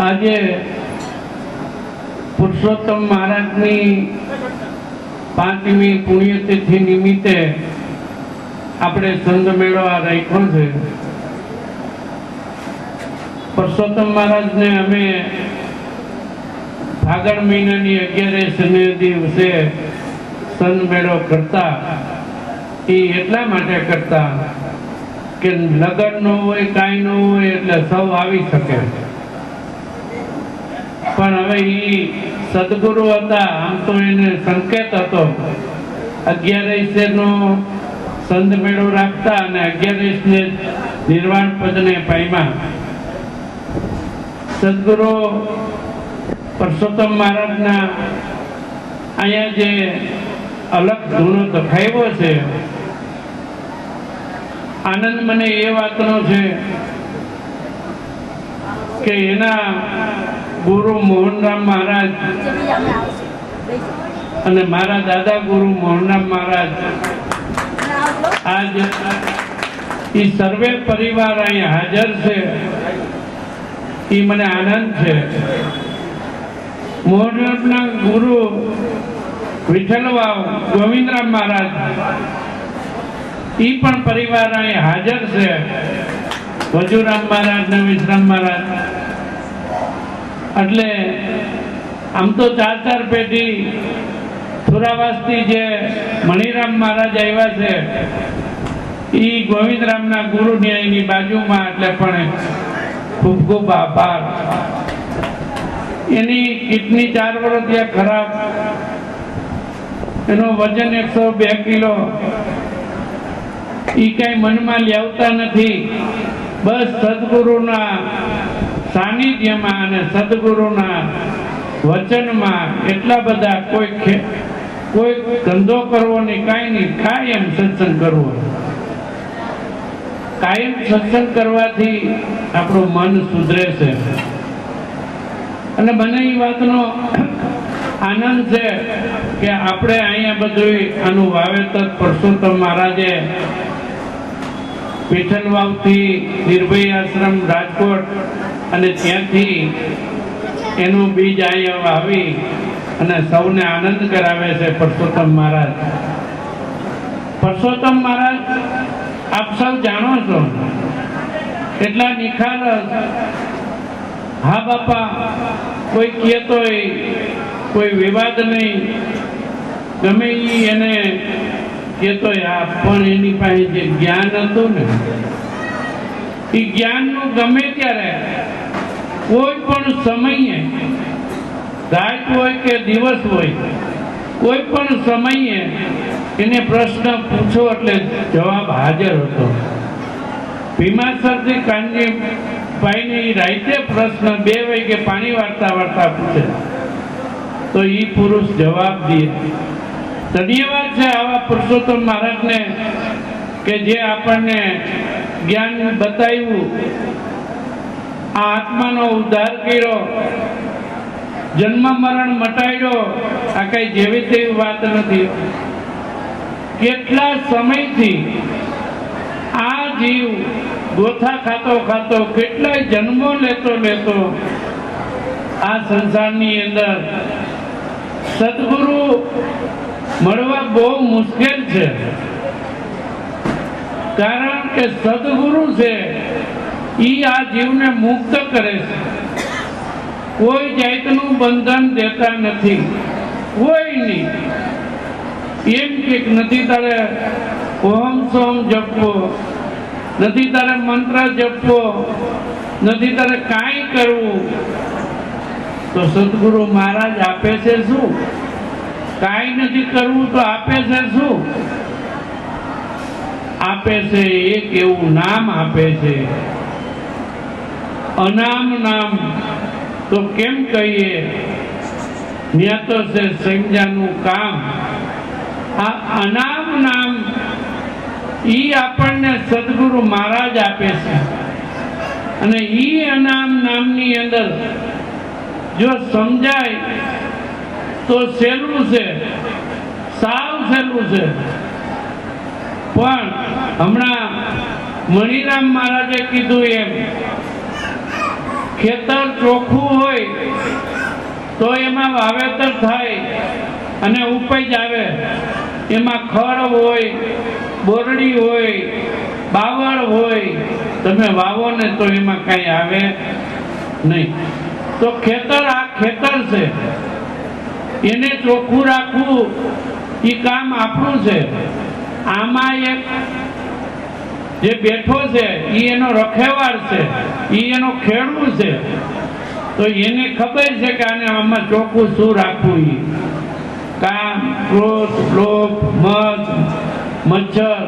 આજે પુરુષોત્તમ મહારાજની 5મી પુણ્યતિથિ નિમિત્તે આપણે સંત મેળો આ રાખ્યો છે. પુરુષોત્તમ મહારાજને અમે ફાગણ મહિનાની 11 દિવસે સંત મેળો કરતા. એ એટલા માટે કરતા કે લગન ન હોય, કાંઈ ન હોય એટલે સૌ આવી શકે. પણ હવે એ સદગુરુ હતા, આમ તો એને સંકેત હતો 11 નો સંત મેળો રાખતા અને 11 ને નિર્વાણ પદને પામ્યા. સદગુરુ પુરુષોત્તમ મહારાજના અહીંયા જે અલગ ધૂનો દખાવ્યો છે, આનંદ મને એ વાતનો છે કે એના ગુરુ મોહનરામ મહારાજ અને મારા દાદા ગુરુ મોહનરામ મહારાજ આજ એ સર્વે પરિવાર અહીંયા હાજર છે. એ મને આનંદ છે. મોહનરામના ગુરુ વિઠ્ઠલવાવ ગોવિંદરામ મહારાજ એ પણ પરિવાર અહીં હાજર છે. વજુરામ મહારાજ ને વિશ્રામ મહારાજ, એટલે આમ તો 4 પેઢી થુરાવાસથી જે મણિરામ મહારાજ આવ્યા છે એ ગોવિંદરામના ગુરુ ન્યાયની બાજુમાં, એટલે પણ ખૂબ ખૂબ આભાર. એની કિડની 4 વર્ષ ત્યાં ખરાબ, એનું વજન 102 કિલો. એ કઈ મનમાં લેવતા નથી. બસ સદગુરુના સાનિધ્યમાં અને સદગુરુના વચનમાં એટલા બધા કોઈ ધંધો કરવો નહીં, કાંઈ નહીં, કાયમ સત્સંગ કરવો. કાયમ સત્સંગ કરવાથી આપણું મન સુધરે છે. અને મને એ વાતનો આનંદ છે કે આપણે અહીંયા બધું આનું વાવેતર પુરુષોત્તમ મહારાજે વિઠ્ઠલવાવથી નિર્ભય આશ્રમ રાજકોટ અને ત્યાંથી એનું બીજ અહીંયા વાવી અને સૌને આનંદ કરાવે છે. પુરુષોત્તમ મહારાજ, પુરુષોત્તમ મહારાજ આપ સૌ જાણો છો એટલા નિખારસ. હા બાપા, કોઈ કહેતોય કોઈ વિવાદ નહીં, ગમે એને કહેતોય. પણ એની પાસે જે જ્ઞાન હતું ને, એ જ્ઞાનનું ગમે ત્યારે કોઈ પણ સમયે, રાત હોય કે દિવસ હોય, કોઈ પણ સમયે એને પ્રશ્ન પૂછો એટલે જવાબ હાજર હતો. ભીમાસરથી કાનજીભાઈને રાતે પ્રશ્ન 2 વાગે પાણી વાળતા પૂછે તો એ પુરુષ જવાબ દે. ધન્યવાદ છે આવા પુરુષોત્તમ મહારાજને કે જે આપણને જ્ઞાન બતાવ્યું, આ આત્માનો ઉદ્ધાર કર્યો, જન્મ મરણ મટાડ્યો. આ કઈ જેવી તેવી વાત નથી. કેટલા સમયથી આ જીવ ગોથા ખાતો કેટલાય જન્મો લેતો આ સંસારની અંદર સદગુરુ મળવા બહુ મુશ્કેલ છે. કારણ કે સદગુરુ છે એ આ જીવને મુક્ત કરે છે. કોઈ જાતનું બંધન દેતા નથી, કોઈ નહીં. એમ કે નથી તારે ઓમ સોમ જપવો, નથી તારે મંત્ર જપવો, નથી તારે કાંઈ કરવું. તો સદગુરુ મહારાજ આપે છે શું? કાંઈ નથી કરવું તો આપે છે શું? આપે છે એક એવું નામ આપે છે, અનામ નામ. તો કેમ કહીએ, ત્યાં તો છે સંજ્ઞાનું કામ. આ અનામ નામ ઈ આપણને સદગુરુ મહારાજ આપે છે. અને ઈ અનામ નામની અંદર જો સમજાય તો સહેલું છે, સાવ સહેલું છે. પણ હમણાં મણિરામ મહારાજે કીધું એમ ખેતર ચોખ્ખું હોય તો એમાં વાવેતર થાય અને ઉપજ આવે. એમાં ખડ હોય, બોરડી હોય, બાવળ હોય, તમે વાવો ને તો એમાં કઈ આવે નહીં. તો ખેતર આ ખેતર છે, એને ચોખ્ખું રાખવું એ કામ આપણું છે. આમાં એક જે બેઠો છે એ એનો રખેવાળ છે, એ એનો ખેડૂત છે. તો એને ખબર છે કે આને આમાં ચોખ્ખું શું રાખવું. કામ, ક્રોધ, લોભ, મદ, મચ્છર,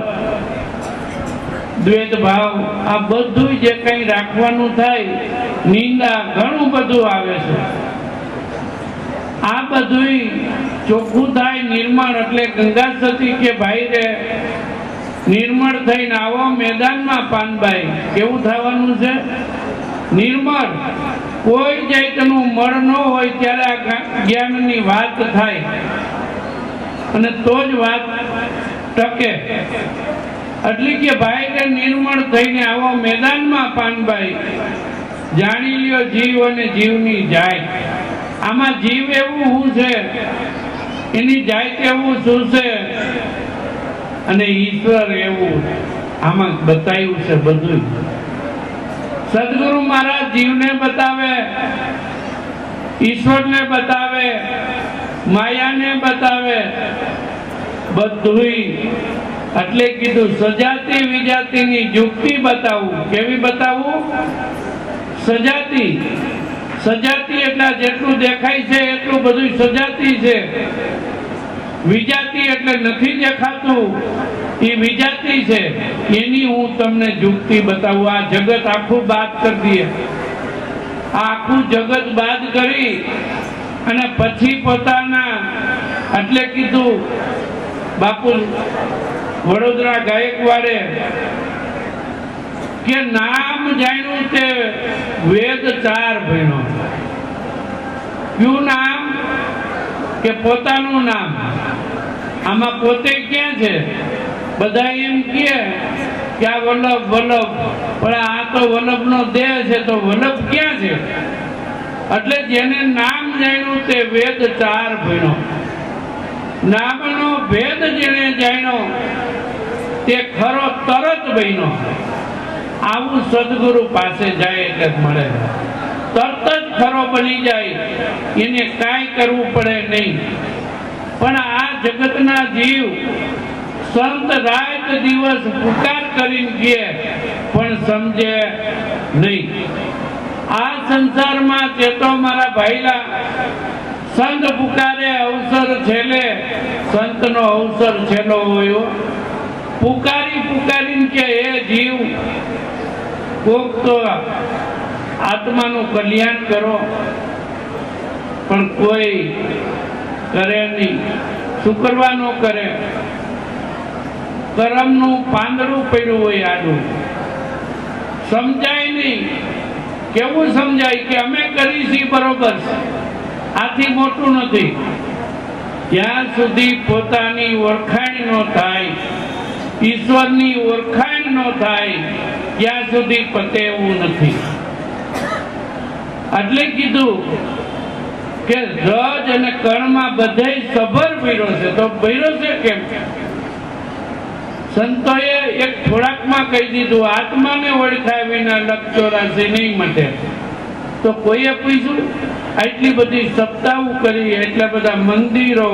દ્વેષ ભાવ, આ બધું જે કંઈ રાખવાનું થાય, નિંદા, ઘણું બધું આવે છે. આ બધું ચોખ્ખું થાય નિર્મળ. એટલે ગંગા સતી કે ભાઈ રે નિર્મળ થઈને આવો મેદાનમાં પાનભાઈ. કેવું થવાનું છે? નિર્મળ. કોઈ જાતનું મળ ન હોય ત્યારે આ જ્ઞાનની વાત થાય અને તો જ વાત ટકે. એટલે કે ભાઈ કે નિર્મળ થઈને આવો મેદાનમાં પાનભાઈ. જાણી લ્યો જીવ અને જીવની જાય. આમાં જીવ એવું શું છે, એની જાત એવું શું છે, અને ઈશ્વર એવું આમાં બતાવ્યું છે બધું. સદગુરુ મહારાજ જીવને બતાવે, ઈશ્વરને બતાવે, માયાને બતાવે, બધું. એટલે કીધું સજાતિ વિજાતિની યુક્તિ બતાવું. કેવી બતાવું? સજાતિ. સજાતિ એટલે જેટલું દેખાય છે એટલું બધું સજાતિ છે. વિજાતિ એટલે નથી દેખાતું, એ વિજાતિ છે. એની હું તમને યુક્તિ બતાવું. આ જગત આખું બાદ કરી દઈએ. આ આખું જગત બાદ કરી અને પછી પોતાના એટલે કીધું બાપુ વડોદરા ગાયકવાડે કે નામ જાણ્યું તે વેદ 4 ભણ્યો. કયું નામ? કે પોતાનું નામ. આમાં પોતે ક્યાં છે? બધા એમ કહે કે આ વલ્લભ વલ્લભ, પણ આ તો વલ્લભનો દેહ છે. તો વલ્લભ ક્યાં છે? એટલે જેને નામ જાણ્યું તે વેદ 4 ભણ્યો. નામનો ભેદ જેને જાણ્યો તે ખરો તરત બન્યો. આવું સદગુરુ પાસે જાય એટલે મળે. તરત જ ખરો બની જાય, એને કાંઈ કરવું પડે નહીં. પણ આ જગતના જીવ સંત રાત દિવસ પુકાર કરીને કહે પણ સમજે નહીં. આ સંસારમાં ચેતો મારા ભાઈલા, સંત પુકારે અવસર છેલ્લે, સંતનો અવસર છેલ્લો હોય. પુકારી પુકારીને કે એ જીવ કોક તો આત્માનું કલ્યાણ કરો, પણ કોઈ કરે નહીં. શું કરવાનું કરે? કરમનું પાંદડું પડ્યું હોય આડું, સમજાય નહીં. કેવું સમજાય કે અમે કરી છીએ બરોબર છે, આથી મોટું નથી. જ્યાં સુધી પોતાની ઓળખાણ ન થાય, ઈશ્વરની ઓળખાણ ન થાય, ત્યાં સુધી પતે એવું નથી. એટલે કીધું કે રજ અને કર્ણમાં બધે સભર ભર્યો છે. તો ભર્યો છે કેમ? સંતોએ એક થોડાકમાં કહી દીધું, આત્માને ઓળખાય વિના લક્ષ 84 નહીં મટે. તો કોઈએ પૂછ્યું, આટલી બધી સપ્તાહ કરી, એટલા બધા મંદિરો,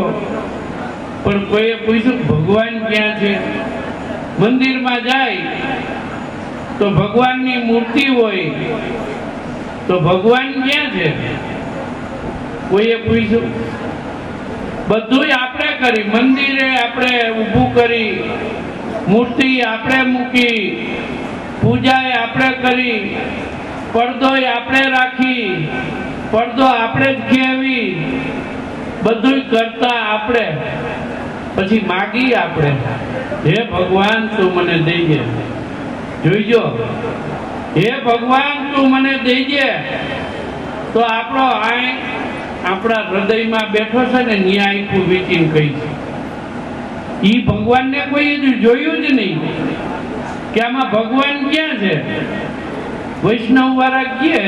પણ કોઈએ પૂછ્યું ભગવાન ક્યાં છે? મંદિરમાં જાય તો ભગવાનની મૂર્તિ હોય, તો ભગવાન ક્યાં છે? કોઈએ પૂછ્યું? બધું આપણે કરી, મંદિરે આપણે ઊભું કરી, મૂર્તિ આપણે મૂકી, પૂજા આપણે કરી, પડદો આપણે રાખી, પડદો આપણે જ ખેવી, બધું કરતા આપણે, પછી માગી આપણે, હે ભગવાન તું મને દેજે. જોઈજો, હે ભગવાન તું મને દેજે. તો આપણો આપણા હૃદયમાં બેઠો છે ને, ન્યાય આખું વીચીને કહી છે. ઈ ભગવાનને કોઈ જોયું જ નહીં કે આમાં ભગવાન ક્યાં છે. વૈષ્ણવ વાળા કહે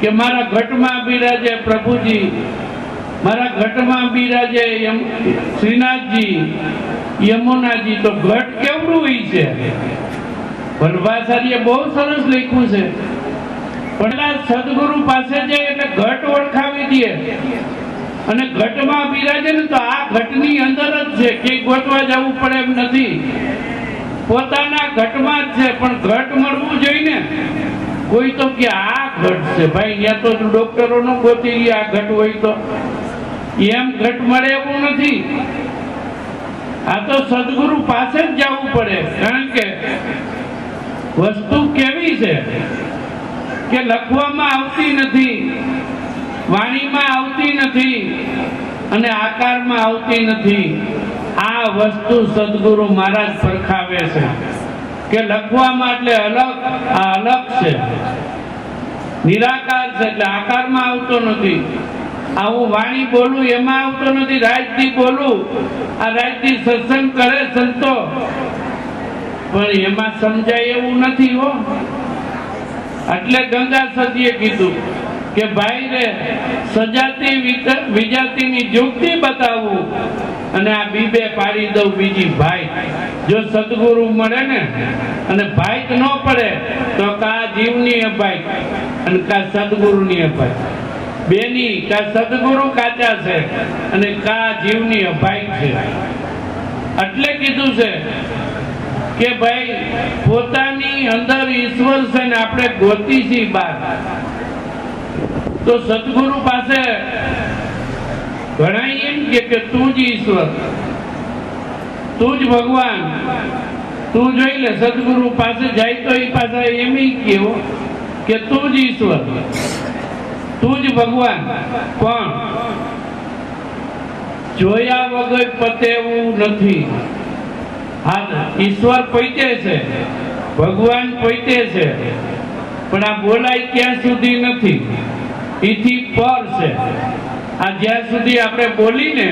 કે મારા ઘટમાં બિરાજે પ્રભુજી, મારા ઘટમાં બિરાજે શ્રીનાથજી, યમુનાજી. તો ઘટ કેવડું હોય છે? વલ્લભાચાર્ય બહુ સરસ લખ્યું છે. પણ સદગુરુ પાસે જાય એટલે ઘટ ઓળખાવી દે અને ઘટમાં બિરાજે ને તો આ ઘટની અંદર જ છે, કે ગોતવા જવું પડે એમ નથી, પોતાના ઘટમાં જ છે. પણ ઘટ મળવું જોઈએ ને. કોઈ તો કે આ ઘટ છે ભાઈ, ત્યાં તો ડોક્ટરો નો ગોતી લે, આ ઘટ હોય તો એમ ઘટ મળે એવું નથી. આ તો સદગુરુ પાસે જ જવું પડે. કારણ કે વસ્તુ કેવી છે કે લખવામાં આવતી નથી, વાણીમાં આવતી નથી અને આકારમાં આવતી નથી. આ વસ્તુ સદગુરુ મહારાજ પરખાવે છે કે લખવામાં એટલે અલગ, આ અલગ છે, નિરાકાર છે એટલે આકારમાં આવતો નથી. આ હું વાણી બોલું એમાં આવતો નથી, રાજથી બોલું, આ રાજથી સત્સંગ કરે સંતો, પણ એમાં સમજાય એવું નથી હો. એટલે ગંગા સતીએ કીધું કે ભાઈ રે, સજાતી વિજાતીની યુક્તિ બતાવું અને આ બીબે પાડી દઉં બીજી ભાઈ. જો સદગુરુ મળે ને અને ભાઈ ન પડે તો કા જીવની અપાય અને કા સદગુરુની અપાય. બેની કા સદગુરુ કાચા છે અને કા જીવની અપાય છે. એટલે કીધું છે કે ભાઈ પોતાની અંદર ઈશ્વર છે ને આપણે ગોતી છીએ બહાર. તો સદગુરુ પાસે ઘણા એમ કે તું જ ઈશ્વર, તું જ ભગવાન, તું જોઈ લે. સદગુરુ પાસે જાય તો એ પાછા એમ કેવો કે તું જ ઈશ્વર, તું જ ભગવાન. પણ જોયા વગર પતે એવું નથી. હા, ઈશ્વર પોતે છે, ભગવાન પોતે છે, પણ આ બોલાય ક્યાં સુધી નથી, એથી પર છે. આ જ્યાં સુધી આપણે બોલીને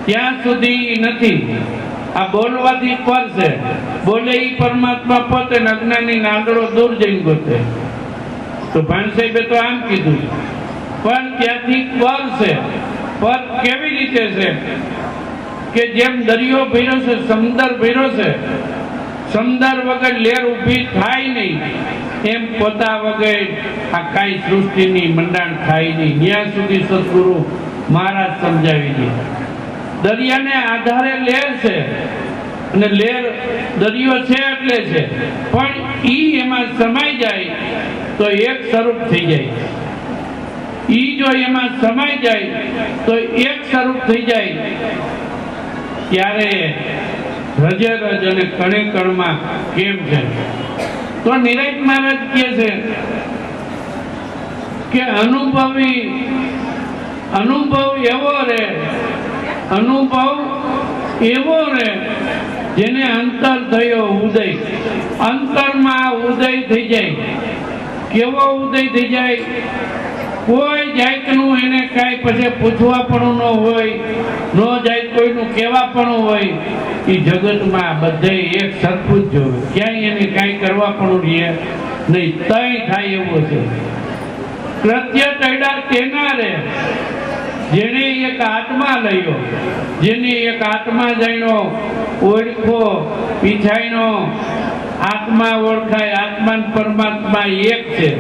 ત્યાં સુધી નથી. આ બોલવાથી પર છે. બોલે ઈ પરમાત્મા પોતે, અજ્ઞાની નાગડો દૂર જઈને ગોતે. તો ભાણ સાહેબે તો આમ કીધું, પણ ત્યાંથી પર છે. પર કેવી રીતે છે કે જેમ દરિયો ભર્યો છે, સમુદ્ર ભર્યો છે, સમુદ્ર વગર લહેર ઊભી થાય નહીં, એમ પોતા વગર આ કાંઈ સૃષ્ટિની મંડાણ થાય નહીં. ત્યાં સુધી સદગુરુ મહારાજ સમજાવી દે. દરિયાને આધારે લહેર છે અને લહેર દરિયો છે એટલે છે, પણ ઈ એમાં સમાઈ જાય તો એક સ્વરૂપ થઈ જાય. ઈ જો એમાં સમાઈ જાય તો એક સ્વરૂપ થઈ જાય. ત્યારે રજે રજ અને કણે કણમાં કેમ છે? તો નિરાંત મહારાજ કહે છે કે અનુભવ એવો રે, અનુભવ એવો રે જેને અંતર થયો ઉદય. અંતરમાં ઉદય થઈ જાય. કેવો ઉદય થઈ જાય? કોઈ જાતનું એને કાંઈ પછી પૂછવા પણ ન હોય, ન જાય કોઈનું કહેવા પણ હોય. એ જગતમાં બધે એક સરખું જ જોવે, ક્યાંય એને કાંઈ કરવા પણ રહે નહીં. તઈ થાય એવો છે. કૃત્ય તૈડા તેના રે જેને એક આત્મા લયો, જેને એક આત્મા જાણ્યો, ઓળખો, પીછાયનો આત્મા ઓળખાય. આત્મા પરમાત્મા એક છે.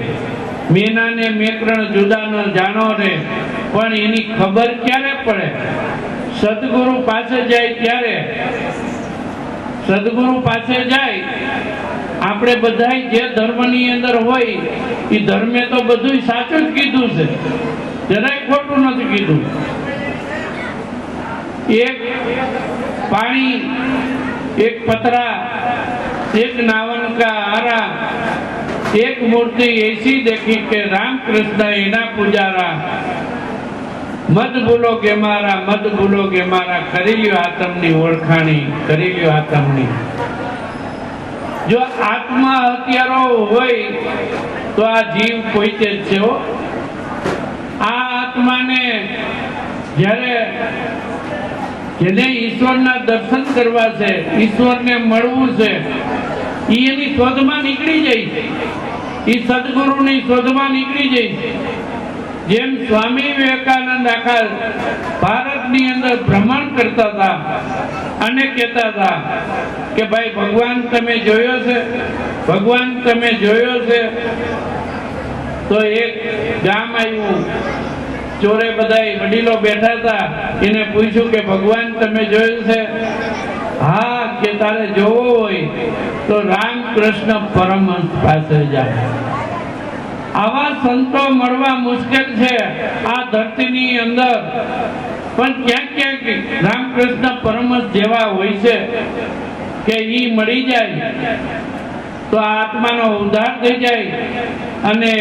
મેના ને મેકરણ જુદા ન જાણો રે. પણ એની ખબર ક્યારે પડે? સદગુરુ પાસે જાય ત્યારે. સદગુરુ પાસે જાય, આપણે બધા જે ધર્મની અંદર હોય એ ધર્મે તો બધું સાચું જ કીધું છે, જરાય ખોટું નથી કીધું. એક પાણી, એક પતરા, એક નાવન કા આરા, एक मूर्ति ऐसी देखी के राम कृष्ण एना पुजारा. मत भूलो के मारा, मत भूलो के मारा, करी ल्यो आत्मनी ओळखाणी, करी ल्यो आत्मनी. जो आत्मा हत्यारो होय तो आ जीव पोते ज छे. आ आत्माने જ્યારે જેને ઈશ્વરના દર્શન કરવા છે, ઈશ્વરને મળવું છે, એની શોધમાં નીકળી જાય છે. એ સદગુરુની શોધમાં નીકળી જાય. જેમ સ્વામી વિવેકાનંદ આખા ભારતની અંદર ભ્રમણ કરતા હતા અને કહેતા હતા કે ભાઈ ભગવાન તમે જોયો છે, ભગવાન તમે જોયો છે. તો એક ગામ આવ્યું, ચોરે બધા વડીલો બેઠા હતા, એને પૂછ્યું કે ભગવાન તમે જોયું છે? હા, કે તારે જોવો હોય તો રામકૃષ્ણ પરમહંસ પાસે જા. આવા સંતો મળવા મુશ્કેલ છે આ ધરતીની અંદર, પણ ક્યાંક ક્યાંક રામકૃષ્ણ પરમહંસ જેવા હોય છે કે ઈ મળી જાય તો આત્માનો ઉદ્ધાર થઈ જાય અને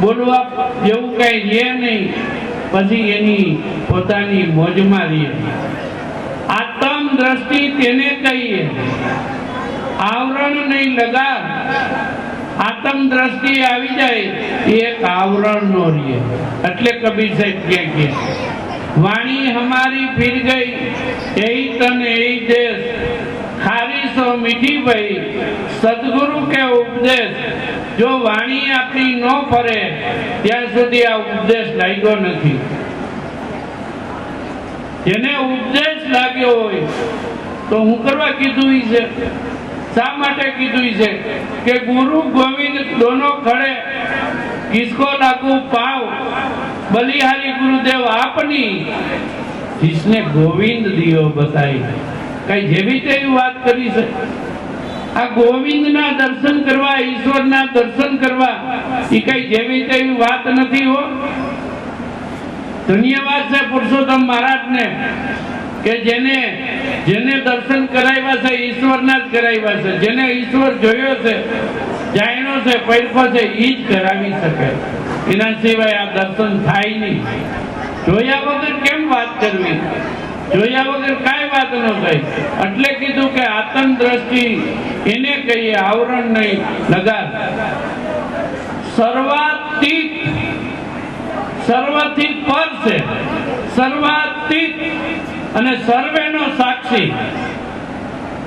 બોલવા જેવું કઈ રહે નહીં, પછી એની પોતાની મોજમાં રહે. આત્મ દ્રષ્ટિ તેને કહીએ, આવરણ નહીં લગાર. આત્મ દ્રષ્ટિ આવી જાય એક આવરણ નો રહે. એટલે કબીર સાહેબ કે વાણી હમારી ફિર ગઈ એહી તન એહી દેશ, ખારી સો મીઠી ભાઈ સદગુરુ કે ઉપદેશ. જો વાણી આપણી ન ફરે ત્યાં સુધી આ ઉપદેશ લાગ્યો નથી. જેને ઉપદેશ લાગ્યો હોય તો હું કરવા કીધું છે? શા માટે કીધું છે કે ગુરુ ગોવિંદ દોનો ખડે કિસકો લાગુ પાવ, બલિહારી ગુરુદેવ આપની जिसने गोविंद दियो बताई. कई जेवी तेवी बात करी છે. આ ગોવિંદના દર્શન કરવા, ઈશ્વરના દર્શન કરવા એ કઈ જેવી તેવી વાત નથી હો. ધન્યવાદ છે પુરુષોત્તમ મહારાજને કે જેને દર્શન કરાવ્યા છે ઈશ્વરના જ કરાવ્યા છે. જેને ઈશ્વર જોયો છે, જાણ્યો છે, પરખ્યો છે, ઈ જ કરાવી શકે. એના સિવાય આ દર્શન થાય નહીં. જોયા વગર કેમ વાત કરવી? જોયા વગર કાંઈ વાત ન થાય. એટલે કીધું કે આત્મ દ્રષ્ટિ એને કહીએ, આવરણ નહીં લગાર. સર્વાતીત, સર્વથી પર છે, સર્વાતીત અને સર્વેનો સાક્ષી.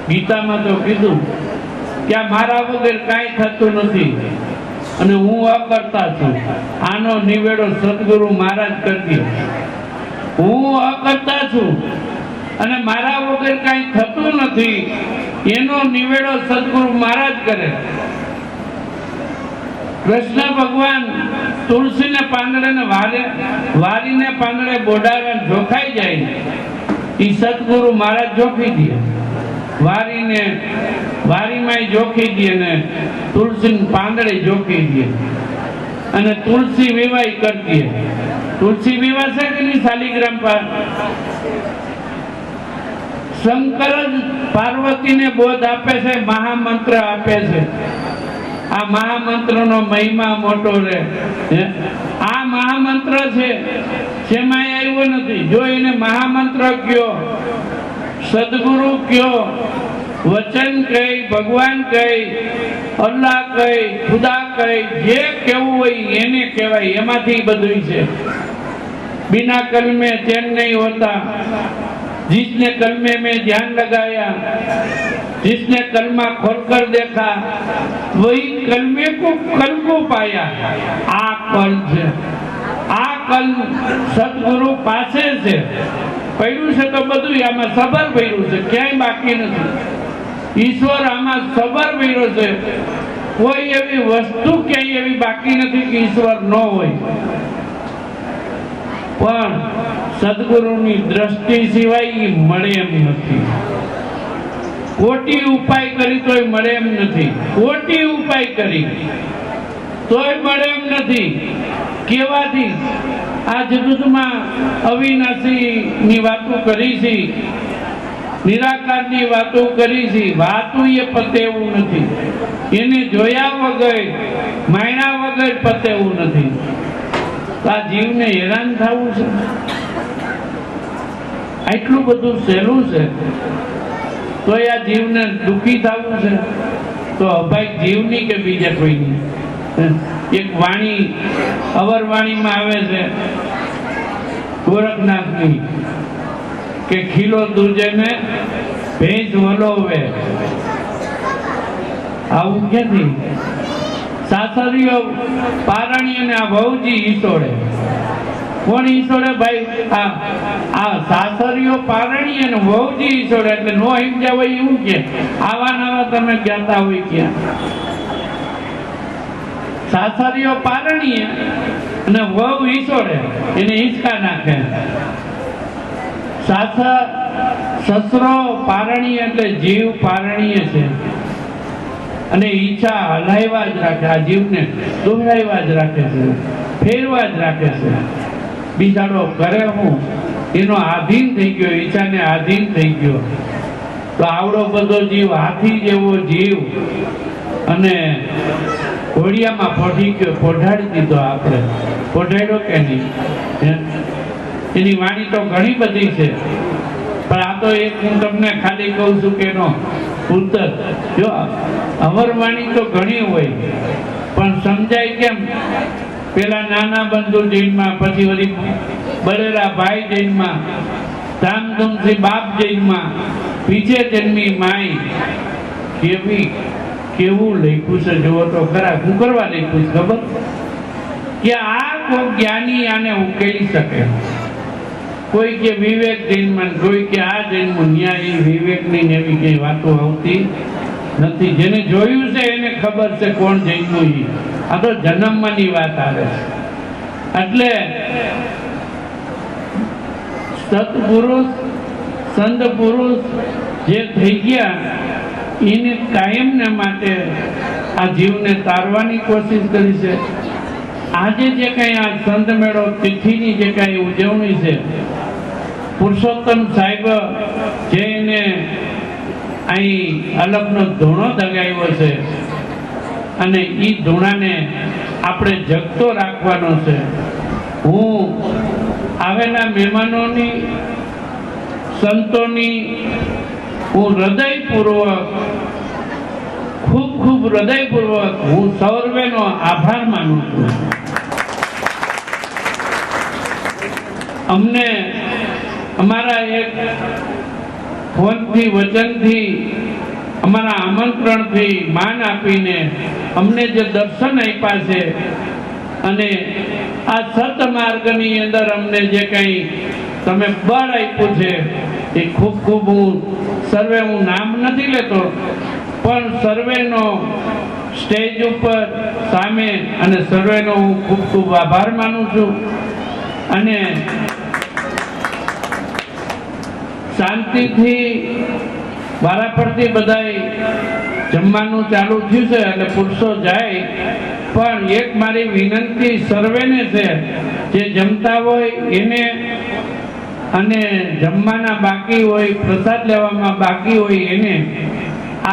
ગીતામાં તો કીધું કે આ મારા વગર કાંઈ થતું નથી અને હું અકર્તા છું. આનો નિવેડો સદગુરુ મહારાજ કરતી. હું અકર્તા છું અને મારા વગર કાંઈ થતું નથી, એનો નિવેડો સદગુરુ મહારાજ કરે. કૃષ્ણ ભગવાન તુલસીને પાંદડે ને વારીને પાંદડે બોડાવે જોખાઈ જાય, એ સદગુરુ મહારાજ જોખી દે. વારીમાં જોખી દે ને તુલસી પાંદડે જોખી દે અને તુલસી વિવાહ કરતી. તુલસી વિવાહ છે કે નહીં? શાલિગ્રામ પર શંકર જ પાર્વતીને બોધ આપે છે, મહામંત્ર આપે છે. આ મહામંત્રનો મહિમા મોટો છે. આ મહામંત્ર છે, જેમાં આવ્યો નથી. જો એને મહામંત્ર કયો, સદગુરુ કયો, વચન કઈ, ભગવાન કઈ, અલ્લાહ કઈ, ખુદા કઈ, જે કેવું હોય એને કહેવાય. એમાંથી બધું છે. बिना कलमे चैन नहीं होता. जिसने कलमे में ध्यान लगाया, जिसने कलमा खोलकर देखा, वही कलमे को कल को पाया. आ कल છે, આ કલ સદગુરુ પાસે છે. પડ્યું છે તો બધું આમાં સબર પડ્યું છે, ક્યાંય બાકી નથી. ઈશ્વર આમાં સબર પડ્યો છે. કોઈ એવી વસ્તુ ક્યાંય એવી બાકી નથી કે ઈશ્વર ન હોય. પણ સદગુરુની દ્રષ્ટિ સિવાય મળે એમ નથી. કોટી ઉપાય કરી તોય મળે એમ નથી. કોટી ઉપાય કરી તોય મળે એમ નથી. કેવાથી આ જગતમાં અવિનાશી ની વાતો કરી છે, નિરાકાર ની વાતો કરી છે. વાતો એ પતે એવું નથી. એને જોયા વગર, માયણા વગર પતે એવું નથી. આ જીવને હેરાન થવું છે, આટલું બધું સહેલું છે, તો આ જીવને દુઃખી થવું છે. તો અભાઈ જીવની કે બીજા કોઈની. એક વાણી અવરવાણીમાં આવે છે ગોરખનાથની કે ખીલો દૂજે ને ભેંસ વલોવે. આવું ક્યાંથી? સાસરીઓ પારણી અને આ વહુજી ઈસોડે. કોણ ઈસોડે ભાઈ? આ સાસરીઓ પારણી અને વહુજી ઈસોડે. એટલે નો હિંજા હોય એવું કે આવા નવા તમે કહેતા હોય ક્યાં? સાસરીઓ પારણી અને વહુ ઈસોડે, એને હિંચકા નાખે. સસરો પારણી એટલે જીવ પારણીય છે અને ઈચ્છા હલાવ્યા જ રાખે. આ જીવને દોહરાવ્યા જ રાખે છે, ફેરવા જ રાખે છે. બિચારો કરે હું એનો આધીન થઈ ગયો, ઈચ્છાને આધીન થઈ ગયો. તો આવડો બધો જીવ, હાથી જેવો જીવ, અને ઘોડિયામાં પોઢી ગયો, પોઢાડી દીધો. આપણે પોઢાડ્યો કે નહીં? એની વાણી તો ઘણી બધી છે, પણ આ તો એક હું તમને ખાલી કહું છું કે એનો ઉત્તર. જો અમર વાણી તો ઘણી હોય, પણ સમજાય કેમ? પેલા નાના બંધુ જૈનમાં, પછી વળી બળેરા ભાઈ જૈનમાં, ધામધૂમથી બાપ જૈનમાં, પીછે જન્મી માઈ. કેવું લખ્યું છે જુઓ તો ખરા. શું કરવા લખ્યું છે ખબર? કે આ કોઈ જ્ઞાની આને ઉકેલી શકે. કોઈ કે વિવેક જૈનમાં, કોઈ કે આ જૈનમાં. ન્યાય વિવેકની એવી કઈ વાતો આવતી નથી. જેને જોયું છે એને ખબર છે કોણ જૈનનું. આ તો જન્મમાંની વાત આવે છે. એટલે સત્પુરુષ સંત પુરુષ જે થઈ ગયા એને કાયમને માટે આ જીવને તારવાની કોશિશ કરી છે. આજે જે કઈ આ સંત મેળો તિથિની જે કઈ ઉજવણી છે, પુરુષોત્તમ સાહેબ જે એને અહીં અલગનો ધૂણો દગાવ્યો છે, અને એ ધૂણાને આપણે જગતો રાખવાનો છે. હું આવેલા મહેમાનોની, સંતોની હું હૃદયપૂર્વક, ખૂબ હૃદયપૂર્વક હું સર્વેનો આભાર માનું છું. અમને અમારા એક ફોનથી, વચનથી, અમારા આમંત્રણથી માન આપીને અમને જે દર્શન આપ્યા છે, અને આ સતમાર્ગની અંદર અમને જે કંઈ તમે બળ આપ્યું છે, એ ખૂબ હું સર્વે, હું નામ નથી લેતો, પણ સર્વેનો સ્ટેજ ઉપર સામે અને સર્વેનો હું ખૂબ આભાર માનું છું. અને શાંતિથી વારાફરતી બધાય જમવાનું ચાલુ થયું છે, એટલે પુરુષો જાય. પણ એક મારી વિનંતી સર્વેને છે, જે જમતા હોય એને, અને જમવાના બાકી હોય, પ્રસાદ લેવામાં બાકી હોય એને,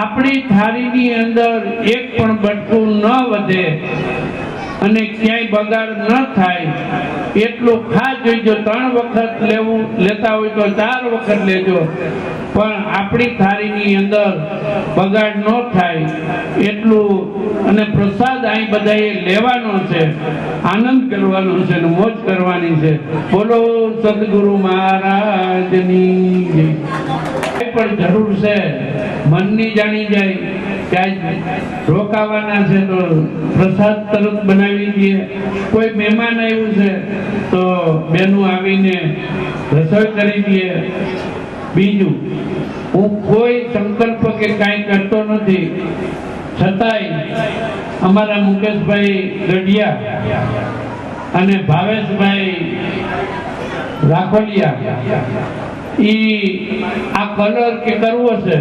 આપણી થાળીની અંદર એક પણ બટકું ન વધે અને ક્યાંય બગાડ ન થાય એટલું ખાસ જોઈજો. 3 વખત લેતા હોય તો 4 વખત લેજો, પણ આપણી થાળીની અંદર બગાડ ન થાય એટલું. અને પ્રસાદ અહીં બધાએ લેવાનો છે, આનંદ કરવાનો છે અને મોજ કરવાની છે. બોલો સદગુરુ મહારાજની જય. પણ જરૂર છે મનની જાણી જાય કે આજ રોકાવાના છે તો પ્રસાદ તરત બનાવી દઈએ. કોઈ મહેમાન આવ્યું છે તો બેનું આવીને રસોઈ કરી દઈએ. બીજું, હું કોઈ સંકલ્પ કે કાંઈ કરતો નથી, છતાંય અમારા મુકેશભાઈ ગઢિયા અને ભાવેશભાઈ રાખોલિયા આ કલર કે કરવો છે,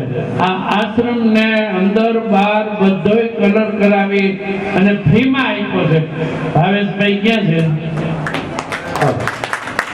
આ આશ્રમ ને અંદર બહાર બધોય કલર કરાવી અને ફ્રીમાં આપ્યો છે. ભાવેશભાઈ ક્યાં છે?